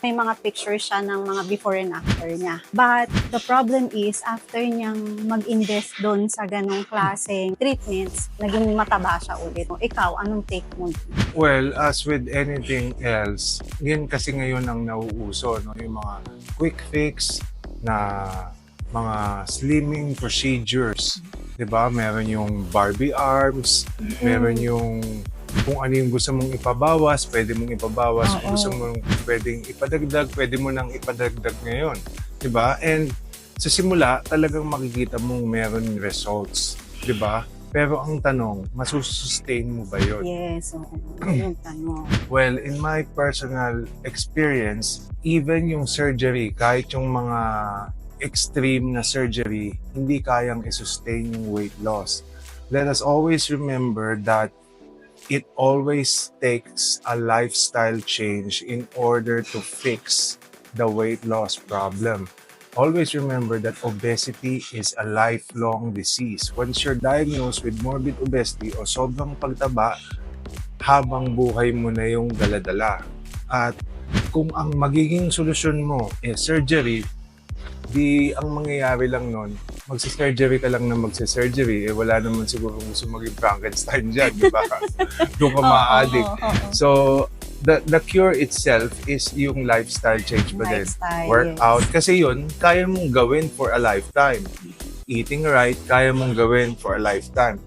May mga pictures siya ng mga before and after niya. But the problem is, after niyang mag-invest doon sa ganong klaseng treatments, naging mataba siya ulit. Ikaw, anong take mo? Well, as with anything else, yan kasi ngayon ang nauuso, no? Yung mga quick fix na mga slimming procedures. 'Di ba? Meron yung Barbie arms, meron yung kung ano yung gusto mong ipabawas, pwede mong ipabawas. Kung gusto mong pwedeng ipadagdag, pwede mo nang ipadagdag ngayon. 'Di ba? And sa simula, talagang makikita mong meron results. 'Di ba? Pero ang tanong, masusustain mo ba yun? Yes, oo. Yung tanong. Well, in my personal experience, even yung surgery, kahit yung mga extreme na surgery, hindi kayang i-sustain yung weight loss. Let us always remember that it always takes a lifestyle change in order to fix the weight loss problem. Always remember that obesity is a lifelong disease. Once you're diagnosed with morbid obesity o sobrang pagtaba, habang buhay mo na yung dala-dala. At kung ang magiging solusyon mo is surgery, di ang mangyayari lang nun, magsa-surgery ka lang na magsa-surgery, wala naman siguro gusto maging Frankenstein dyan, di ba? Doon ka ma-addict. So, the cure itself is yung lifestyle change ba din? Lifestyle, Workout. yes. Kasi yun, kaya mong gawin for a lifetime. Eating right, kaya mong gawin for a lifetime.